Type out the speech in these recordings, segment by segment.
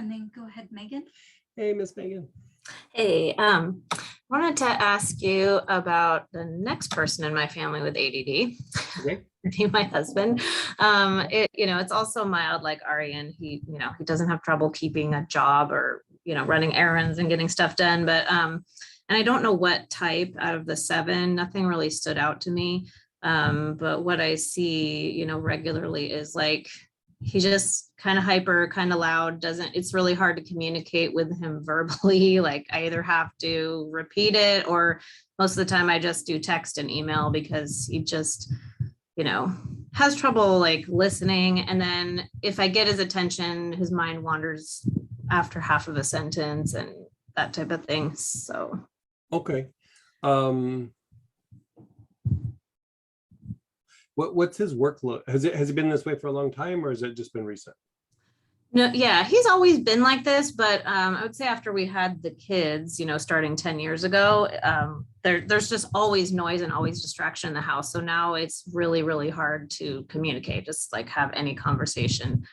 and then go ahead, Megan. Hey, Miss Megan. Hey, wanted to ask you about the next person in my family with ADD. Okay. My husband. It's also mild like Arian. He doesn't have trouble keeping a job or, running errands and getting stuff done. But, and I don't know what type out of the 7, nothing really stood out to me. But what I see, regularly is like, he's just kind of hyper, kind of loud, it's really hard to communicate with him verbally. Like I either have to repeat it or most of the time I just do text and email because he just, has trouble like listening. And then if I get his attention, his mind wanders after half of a sentence and that type of thing. So. Okay. What's his workload? Has it been this way for a long time or has it just been recent? No, yeah, he's always been like this, but I would say after we had the kids, starting 10 years ago, there's just always noise and always distraction in the house. So now it's really, really hard to communicate, just like have any conversation.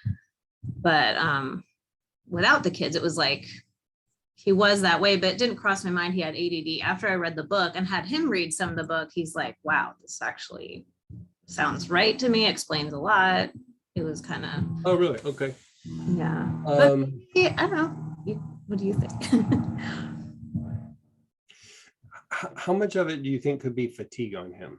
But without the kids, it was like he was that way, but it didn't cross my mind he had ADD. After I read the book and had him read some of the book, he's like, wow, this actually sounds right to me, explains a lot. It was kind of. Oh, really? Okay. Yeah. But yeah, I don't know. What do you think? How much of it do you think could be fatigue on him?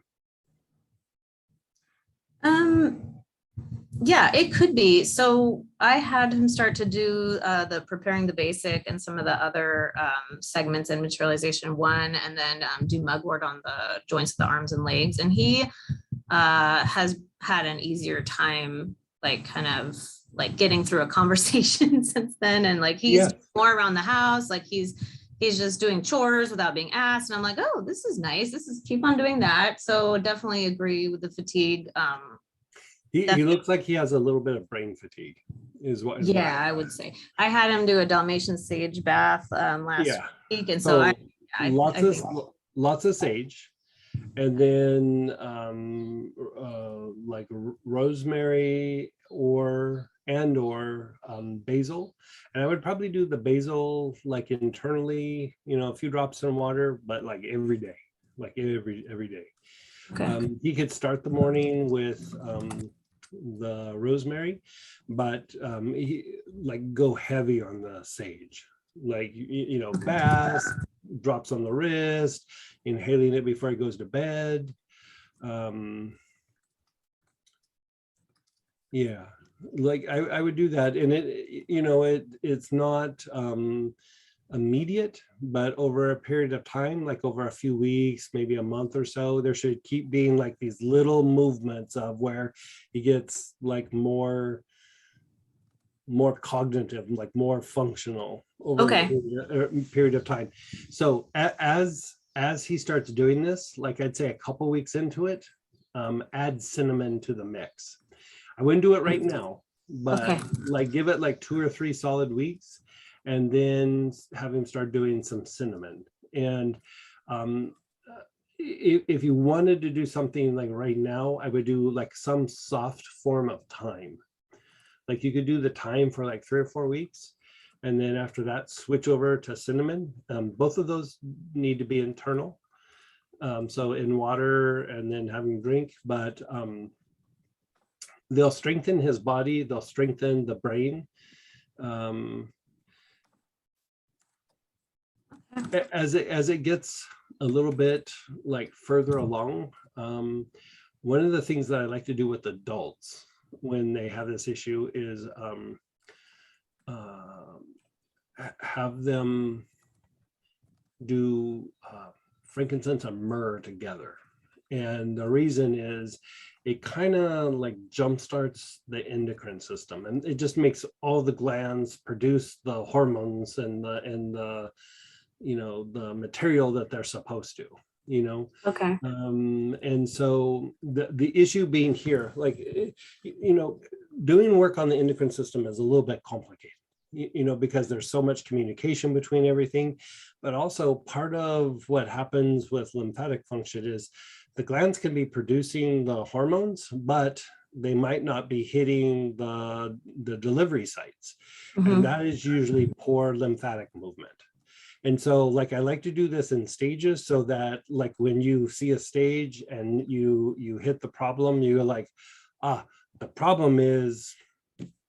Yeah, it could be. So I had him start to do the preparing the basic and some of the other segments in materialization 1, and then do mugwort on the joints of the arms and legs. And he has had an easier time, like kind of like getting through a conversation since then. And like he's more around the house, like he's just doing chores without being asked. And I'm like, oh, this is nice. Keep on doing that. So definitely agree with the fatigue. He looks like he has a little bit of brain fatigue is what. I would say. I had him do a Dalmatian sage bath last week. And so lots of sage. And then like rosemary or basil. And I would probably do the basil like internally, a few drops in water, but like every day, like every day. Okay. He could start the morning with the rosemary, but he like go heavy on the sage, like bath, drops on the wrist, inhaling it before he goes to bed. Like I would do that, and it's not immediate, but over a period of time, like over a few weeks, maybe a month or so, there should keep being like these little movements of where he gets like more cognitive, like more functional over a period of time. So as he starts doing this, like I'd say a couple weeks into it, add cinnamon to the mix. I wouldn't do it right now, but like give it like 2 or 3 solid weeks and then have him start doing some cinnamon. And if you wanted to do something like right now, I would do like some soft form of thyme. Like you could do the thyme for like 3 or 4 weeks. And then after that, switch over to cinnamon. Both of those need to be internal. So in water and then having drink, but they'll strengthen his body. They'll strengthen the brain. As it gets a little bit like further along, one of the things that I like to do with adults when they have this issue is have them do frankincense and myrrh together. And the reason is it kind of like jumpstarts the endocrine system, and it just makes all the glands produce the hormones and the the material that they're supposed to, Okay. And so the issue being here, like, doing work on the endocrine system is a little bit complicated, because there's so much communication between everything. But also part of what happens with lymphatic function is the glands can be producing the hormones, but they might not be hitting the delivery sites. Mhm. And that is usually poor lymphatic movement. And so like I like to do this in stages so that like when you see a stage and you hit the problem, you're like, the problem is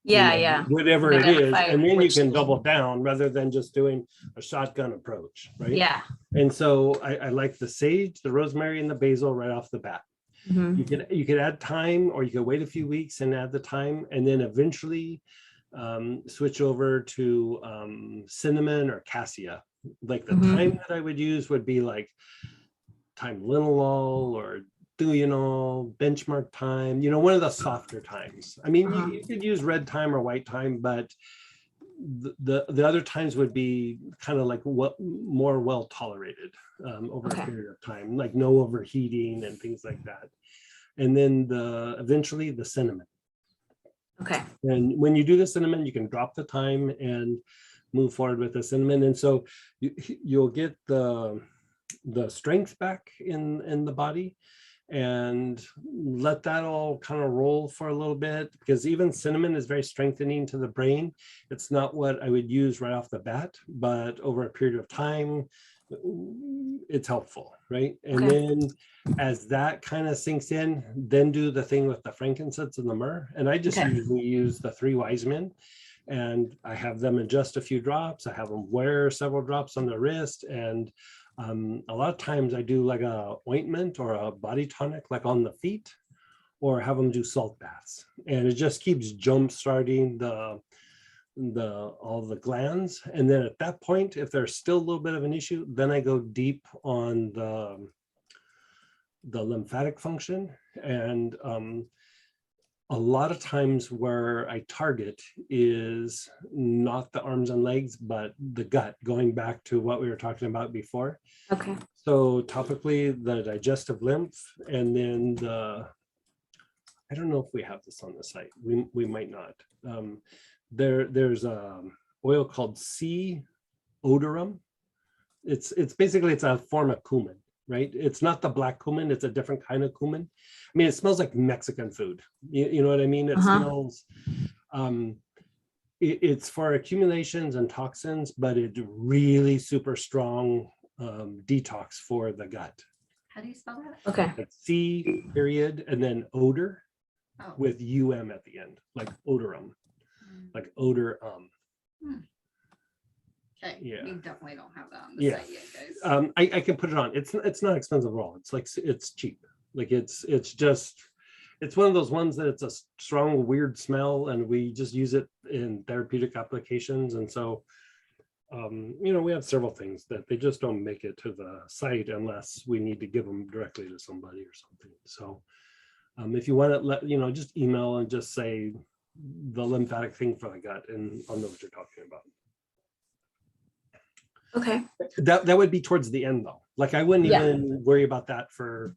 Yeah, yeah. whatever it is, Identify and then you which can thing. double down rather than just doing a shotgun approach, right? Yeah. And so I like the sage, the rosemary, and the basil right off the bat. Mhm. You could add thyme, or you could wait a few weeks and add the thyme, and then eventually switch over to cinnamon or cassia. Like the Mhm. thyme that I would use would be like thyme linalool or Thuyanol, benchmark thyme, one of the softer thymes. I mean, Uh-huh. you could use red thyme or white thyme, but the other times would be kind of like what more well tolerated over Okay. a period of time, like no overheating and things like that. And then eventually the cinnamon. Okay. And when you do the cinnamon, you can drop the thyme and move forward with the cinnamon. And so you'll get the strength back in the body, and let that all kind of roll for a little bit, because even cinnamon is very strengthening to the brain. It's not what I would use right off the bat, but over a period of time, it's helpful, right? And Okay. then as that kind of sinks in, then do the thing with the frankincense and the myrrh. And I just Okay. usually use the 3 wise men, and I have them adjust a few drops. I have them wear several drops on their wrist, and a lot of times I do like a ointment or a body tonic, like on the feet, or have them do salt baths, and it just keeps jump starting all the glands. And then at that point, if there's still a little bit of an issue, then I go deep on the lymphatic function. And a lot of times where I target is not the arms and legs, but the gut, going back to what we were talking about before. Okay. So topically, the digestive lymph, and then I don't know if we have this on the site. We might not. There's oil called C. odorum. It's basically, it's a form of cumin, right? It's not the black cumin, it's a different kind of cumin. I mean, it smells like Mexican food. You know what I mean? It smells, it's for accumulations and toxins, but it's really super strong detox for the gut. How do you spell that? Okay. It's C period and then odor Oh. with UM at the end, like odorum, like odor. Okay. Yeah. We definitely don't have that on the Yeah. site yet, guys. I can put it on. It's not expensive at all. It's like, it's cheap. Like it's one of those ones that it's a strong, weird smell, and we just use it in therapeutic applications. And so, we have several things that they just don't make it to the site unless we need to give them directly to somebody or something. So if you want to just email and just say the lymphatic thing for the gut, and I'll know what you're talking about. Okay. That would be towards the end though. Like I wouldn't Yeah. even worry about that for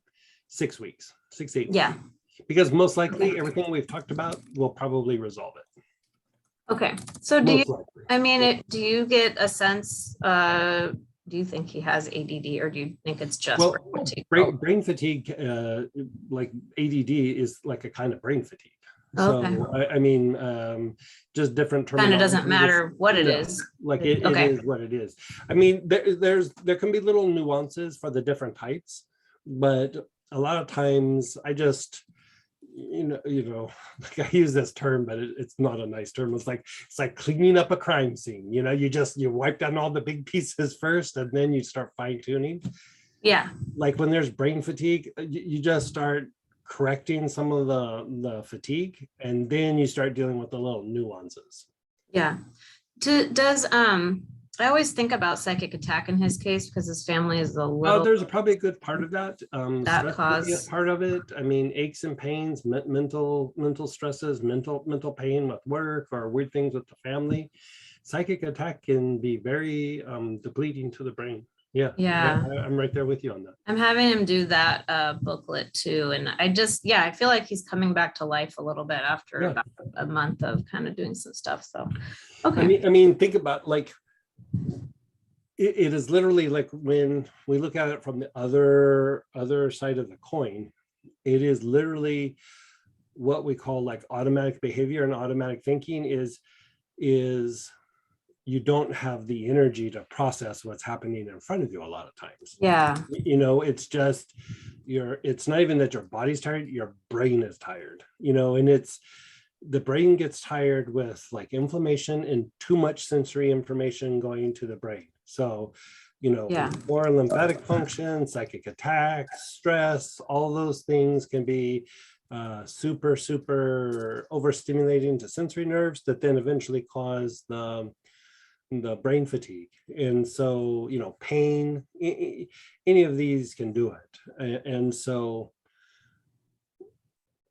6 weeks, 6 to 8 weeks. Yeah. Because most likely Okay. everything we've talked about will probably resolve it. Okay. So do you, Most likely. I mean, do you get a sense, do you think he has ADD, or do you think it's just Well, brain fatigue? brain fatigue, like ADD is like a kind of brain fatigue. So Okay. I mean, just different Kind of doesn't terminology. matter what it No, is. Like it Okay. is what it is. I mean, there can be little nuances for the different types, but a lot of times I just, like I use this term, but it's not a nice term. It's like cleaning up a crime scene. You wipe down all the big pieces first, and then you start fine tuning. Yeah. Like when there's brain fatigue, you just start correcting some of the fatigue, and then you start dealing with the little nuances. Yeah. Does I always think about psychic attack in his case because his family is a little. There's probably a good part of that. That Stress could be a cause. part of it. I mean, aches and pains, mental stresses, mental pain with work, or weird things with the family. Psychic attack can be very depleting to the brain. Yeah. Yeah. I'm right there with you on that. I'm having him do that booklet too. And I feel like he's coming back to life a little bit after Yeah. about a month of kind of doing some stuff. So, okay. I mean, think about like, it is literally like when we look at it from the other side of the coin, it is literally what we call like automatic behavior and automatic thinking is you don't have the energy to process what's happening in front of you a lot of times. Yeah. You know, it's just it's not even that your body's tired, your brain is tired, you know, and the brain gets tired with like inflammation and too much sensory information going to the brain. So, you know, Yeah. poor lymphatic function, psychic attacks, stress, all those things can be super overstimulating to sensory nerves that then eventually cause the brain fatigue. And so, you know, pain, any of these can do it. And so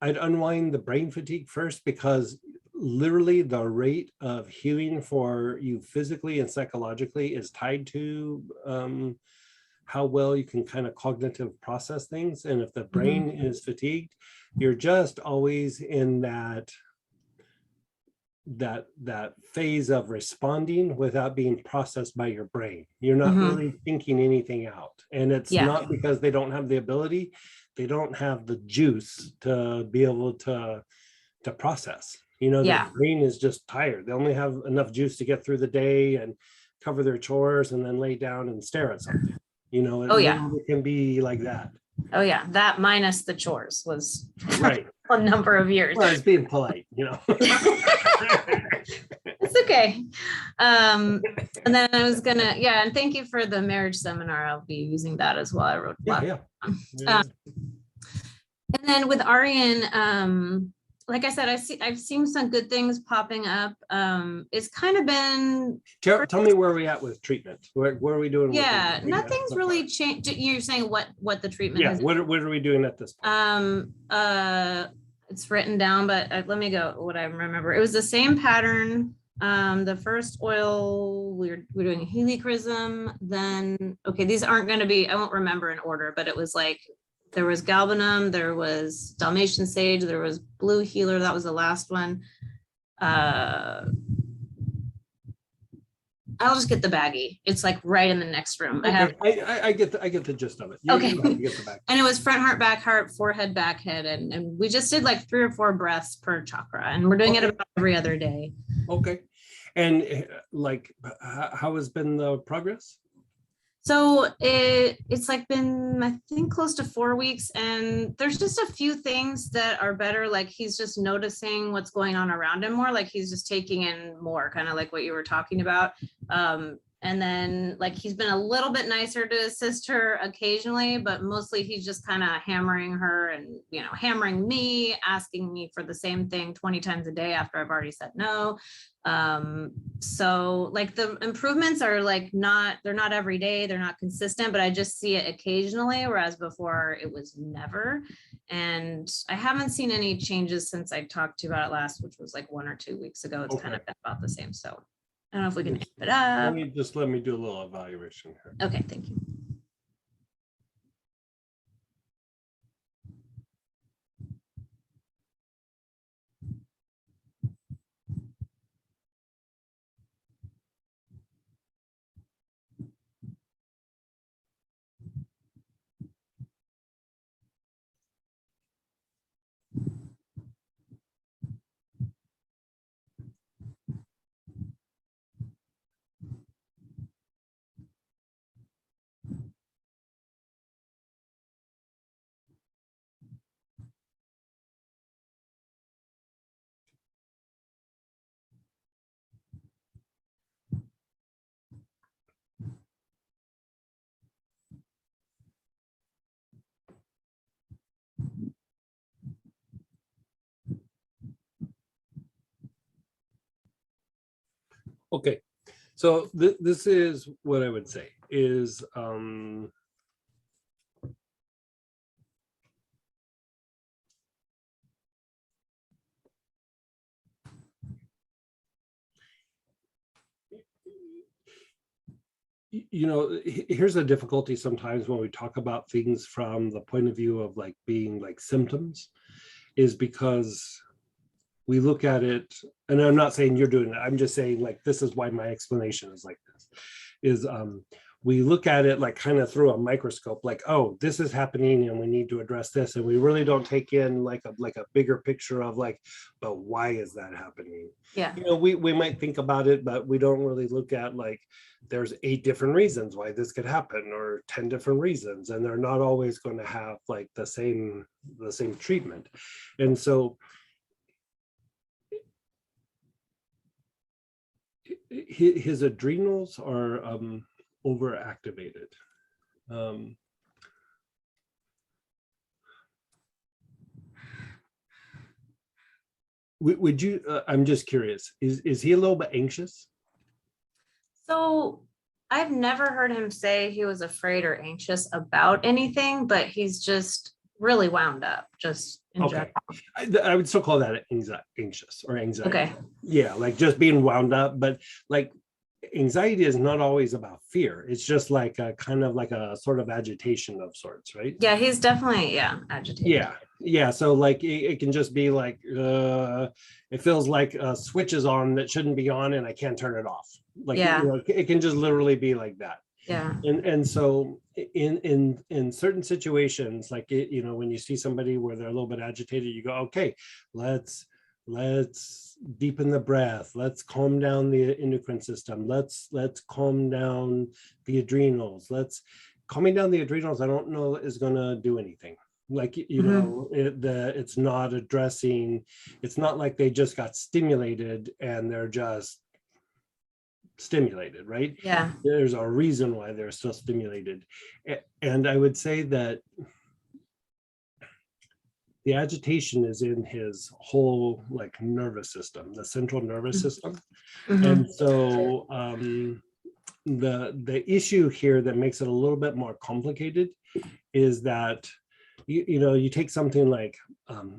I'd unwind the brain fatigue first, because literally the rate of healing for you physically and psychologically is tied to how well you can kind of cognitive process things. And if the brain is fatigued, you're just always in that phase of responding without being processed by your brain. You're not really thinking anything out. And it's not because they don't have the ability, they don't have the juice to be able to process. You know, the brain is just tired. They only have enough juice to get through the day and cover their chores and then lay down and stare at something. You know, it can be like that. Oh yeah, that minus the chores was right. a number of years. Well, it's being polite, you know. It's okay. And then I was gonna, and thank you for the marriage seminar. I'll be using that as well. I wrote a lot. And then with Aryan, like I said, I've seen some good things popping up. It's kind of been. Tell me where we at with treatment. Where are we doing? Yeah, nothing's really changed. You're saying what the treatment is? What are we doing at this point? It's written down, but let me go. What I remember, it was the same pattern. The first oil we're doing helichrysum. Then these aren't going to be. I won't remember in order, but it was like. There was galbanum, there was Dalmatian sage, there was blue healer. That was the last one. I'll just get the baggie. It's like right in the next room. I get the gist of it. You get the baggie. And it was front heart, back heart, forehead, back head. And we just did like 3 or 4 breaths per chakra. And we're doing it about every other day. Okay. And like, how has been the progress? So it's like been, I think, close to 4 weeks, and there's just a few things that are better. Like he's just noticing what's going on around him more, like he's just taking in more, kind of like what you were talking about. And then like he's been a little bit nicer to assist her occasionally, but mostly he's just kind of hammering her and, you know, hammering me, asking me for the same thing 20 times a day after I've already said no. So like the improvements are like they're not every day, they're not consistent, but I just see it occasionally, whereas before it was never. And I haven't seen any changes since I talked to you about it last, which was like 1 or 2 weeks ago. It's kind of been about the same. So I don't know if we can amp it up. Let me do a little evaluation here. Okay, thank you. Okay, so this is what I would say is you know, here's the difficulty sometimes when we talk about things from the point of view of like being like symptoms, is because we look at it, and I'm not saying you're doing it, I'm just saying like this is why my explanation is like this, is we look at it like kind of through a microscope, like, oh, this is happening and we need to address this. And we really don't take in like a bigger picture of like, but why is that happening? Yeah. You know, we might think about it, but we don't really look at like, there's 8 different reasons why this could happen, or 10 different reasons, and they're not always going to have like the same treatment. And so his adrenals are overactivated. Would you, I'm just curious, is he a little bit anxious? So I've never heard him say he was afraid or anxious about anything, but he's just really wound up, just in Okay. general. I would still call that anxious or anxiety. Okay. Yeah, like just being wound up, but like anxiety is not always about fear. It's just like a kind of like a sort of agitation of sorts, right? Yeah, he's definitely, agitated. Yeah. So like it can just be like it feels like a switch is on that shouldn't be on and I can't turn it off. Like Yeah. you know, it can just literally be like that. Yeah. And so in certain situations, like you know, when you see somebody where they're a little bit agitated, you go, okay, let's deepen the breath, let's calm down the endocrine system, let's calm down the adrenals. Calming down the adrenals, I don't know is going to do anything. Like you know, it's not addressing, it's not like they just got stimulated and they're just stimulated, right? Yeah. There's a reason why they're still stimulated. And I would say that the agitation is in his whole like nervous system, the central nervous system. Mhm. And so the issue here that makes it a little bit more complicated is that you know, you take something like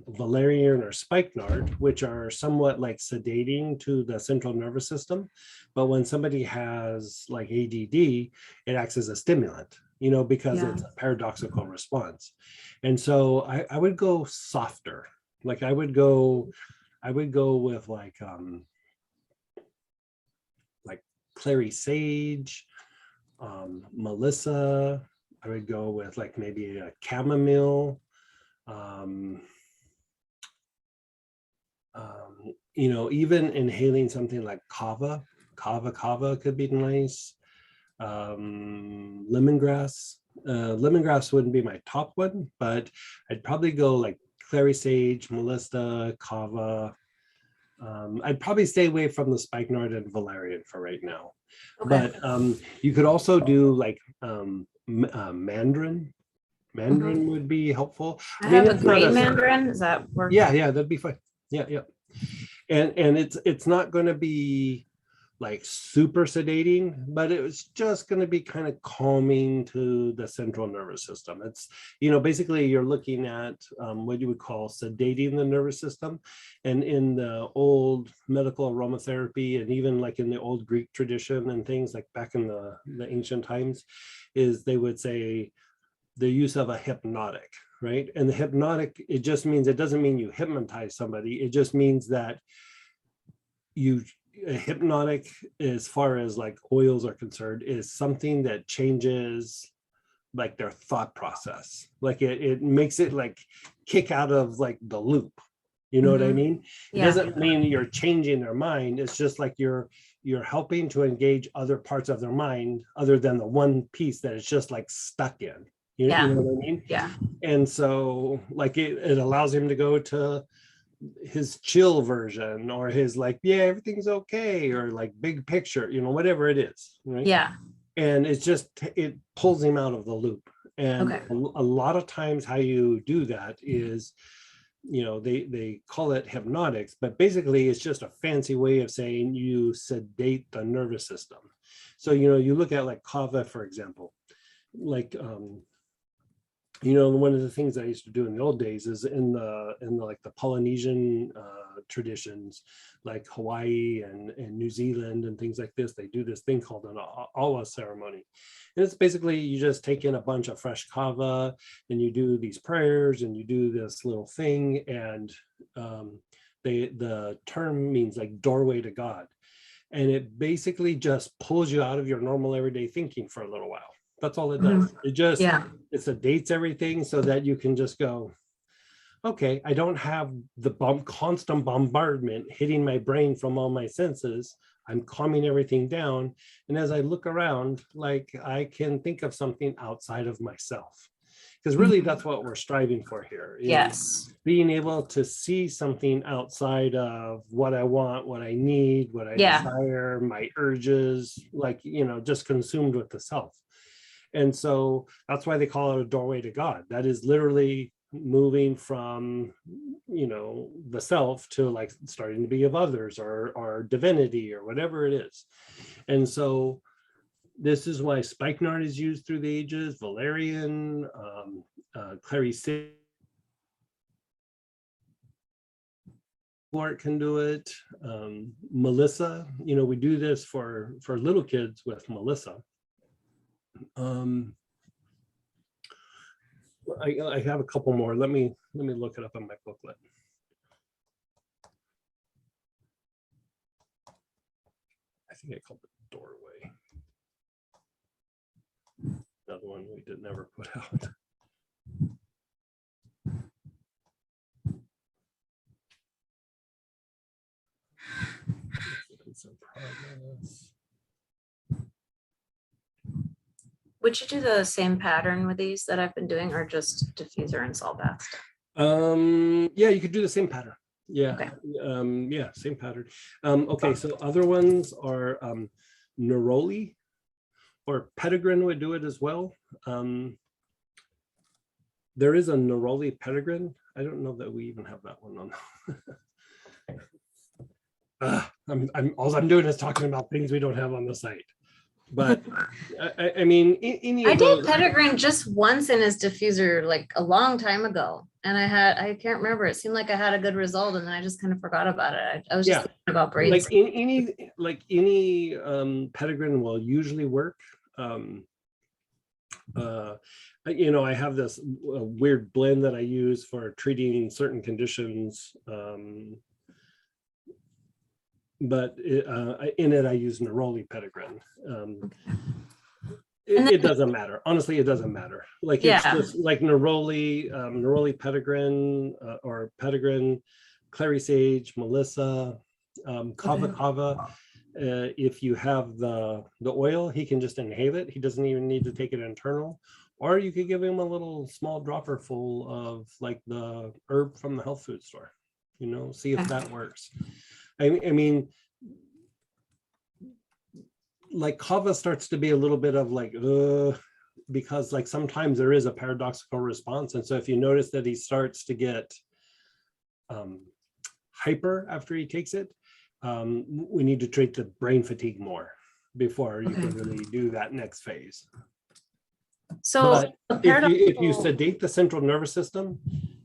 valerian or spikenard, which are somewhat like sedating to the central nervous system, but when somebody has like ADD, it acts as a stimulant, you know, because it's a paradoxical response. And so I would go softer. Like I would go with like clary sage, melissa. I would go with like maybe a chamomile. You know, even inhaling something like kava could be nice. Lemongrass. Lemongrass wouldn't be my top one, but I'd probably go like clary sage, melissa, kava. I'd probably stay away from the spikenard and valerian for right now. Okay. But you could also do like mandarin. Mandarin would be helpful. I have a it's not great mandarin. Does that work? Yeah, that'd be fine. Yeah. And it's not going to be like super sedating, but it was just going to be kind of calming to the central nervous system. It's, you know, basically you're looking at what you would call sedating the nervous system. And in the old medical aromatherapy, and even like in the old Greek tradition and things like back in the ancient times, is they would say the use of a hypnotic, right? And the hypnotic, it just means, it doesn't mean you hypnotize somebody. It just means that a hypnotic, as far as like oils are concerned, is something that changes like their thought process. Like it makes it like kick out of like the loop. You know what I mean? It doesn't mean you're changing their mind. It's just like you're helping to engage other parts of their mind other than the one piece that it's just like stuck in. You know what I mean? Yeah. And so like it allows him to go to his chill version, or his like, yeah, everything's okay, or like big picture, you know, whatever it is, right? Yeah. And it's just, it pulls him out of the loop. And a lot of times how you do that is, you know, they call it hypnotics, but basically it's just a fancy way of saying you sedate the nervous system. So, you know, you look at like kava, for example, like you know, one of the things I used to do in the old days is in the like the Polynesian traditions, like Hawaii and New Zealand and things like this, they do this thing called an awa ceremony. And it's basically you just take in a bunch of fresh kava and you do these prayers and you do this little thing, and the term means like doorway to God. And it basically just pulls you out of your normal everyday thinking for a little while. That's all it does. It just, Yeah. it sedates everything so that you can just go, okay, I don't have the constant bombardment hitting my brain from all my senses. I'm calming everything down. And as I look around, like I can think of something outside of myself. Because really that's what we're striving for here. is Yes. Being able to see something outside of what I want, what I need, what I Yeah. desire, my urges, like, just consumed with the self. And so that's why they call it a doorway to God. That is literally moving from, the self to like starting to be of others or divinity or whatever it is. And so this is why spikenard is used through the ages, valerian, clary sage can do it. Melissa, we do this for little kids with Melissa. I have a couple more. Let me look it up in my booklet. I think I called it doorway. Another one we did never put out. It's in progress. Would you do the same pattern with these that I've been doing, or just diffuser and salt baths? Yeah, you could do the same pattern. Yeah. Okay. Yeah, same pattern. Okay, so other ones are neroli, or Petitgren would do it as well. There is a neroli Petitgren. I don't know that we even have that one on. All I'm doing is talking about things we don't have on the site. But I mean, any I of did those. Petitgren just once in his diffuser like a long time ago, and I can't remember. It seemed like I had a good result, and then I just kind of forgot about it. I was just thinking about braids. Like any Petitgren will usually work. I have this weird blend that I use for treating certain conditions. But in it, I use neroli Petitgren. It doesn't matter. Honestly, it doesn't matter. Like it's just like neroli Petitgren, or Petitgren, clary sage, Melissa, kava. If you have the oil, he can just inhale it. He doesn't even need to take it internal. Or you could give him a little small dropper full of like the herb from the health food store. See if that works. I mean, like kava starts to be a little bit of like, because like sometimes there is a paradoxical response. And so if you notice that he starts to get hyper after he takes it, we need to treat the brain fatigue more before you can really do that next phase. So if you sedate the central nervous system,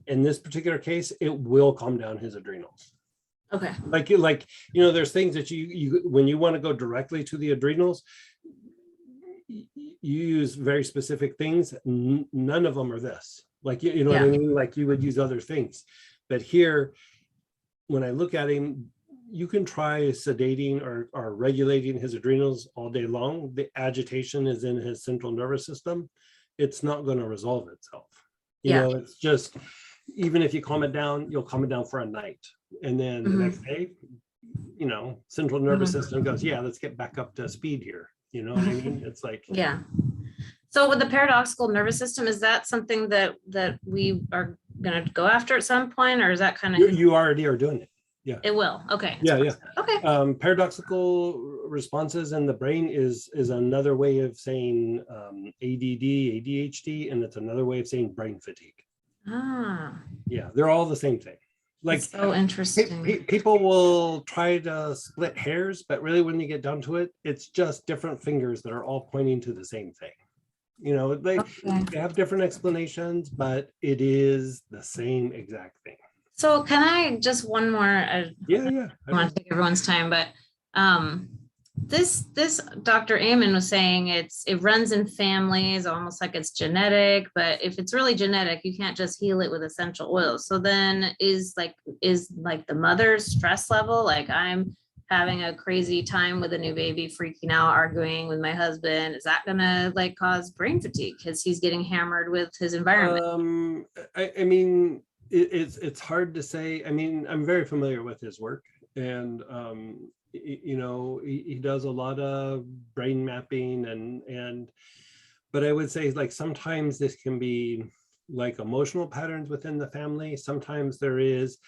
in this particular case, it will calm down his adrenals. Okay. Like there's things that you when you want to go directly to the adrenals, you use very specific things. None of them are this. Like you know what I mean? Like you would use other things. But here, when I look at him, you can try sedating or regulating his adrenals all day long. The agitation is in his central nervous system. It's not going to resolve itself. It's just, even if you calm it down, you'll calm it down for a night. And then the next day, central nervous system goes, yeah, let's get back up to speed here. You know what I mean? It's like, yeah. So with the paradoxical nervous system, is that something that we are going to go after at some point, or is that kind of? You already are doing it. Yeah. It will. Okay. Yeah. Okay. Paradoxical responses in the brain is another way of saying ADD, ADHD, and it's another way of saying brain fatigue. Yeah, they're all the same thing. Like, that's so interesting. People will try to split hairs, but really when you get down to it, it's just different fingers that are all pointing to the same thing. They have different explanations, but it is the same exact thing. So can I just one more? Yeah. I want to take everyone's time, but this Dr. Amen was saying it runs in families, almost like it's genetic. But if it's really genetic, you can't just heal it with essential oils. So then is like the mother's stress level, like I'm having a crazy time with a new baby, freaking out, arguing with my husband, is that gonna like cause brain fatigue because he's getting hammered with his environment? I mean, it's hard to say. I mean, I'm very familiar with his work, and you know, he does a lot of brain mapping and but I would say like sometimes this can be like emotional patterns within the family. Sometimes there is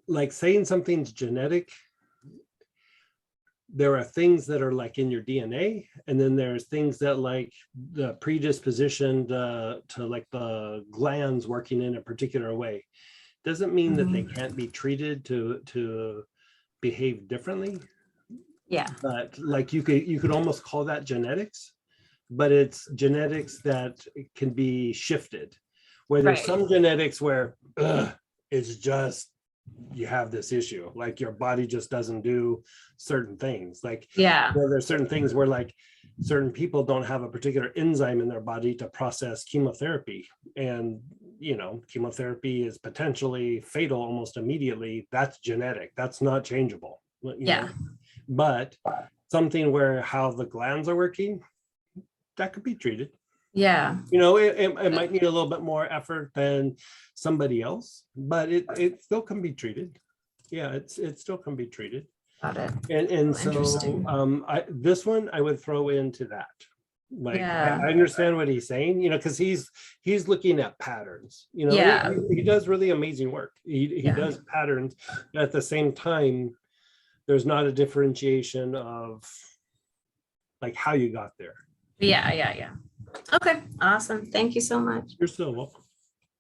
like saying something's genetic. There are things that are like in your DNA, and then there's things that like the predisposition to like the glands working in a particular way. Doesn't mean that they can't be treated to behave differently, Yeah, but like you could almost call that genetics, but it's genetics that can be shifted. Where there's Right. some genetics where it's just you have this issue, like your body just doesn't do certain things. Like yeah, there's certain things where like certain people don't have a particular enzyme in their body to process chemotherapy, and you know, chemotherapy is potentially fatal almost immediately. That's genetic, that's not changeable, you yeah, know? But something where how the glands are working, that could be treated. yeah. You know, it might need a little bit more effort than somebody else, but it still can be treated. Yeah, it still can be treated. Got it. And so Interesting. this one I would throw into that. Like Yeah. I understand what he's saying, you know, because he's looking at patterns, you know. Yeah. He does really amazing work. He Yeah. does patterns, but at the same time, there's not a differentiation of like how you got there. Yeah, yeah, yeah. Okay, awesome. Thank you so much. You're still welcome.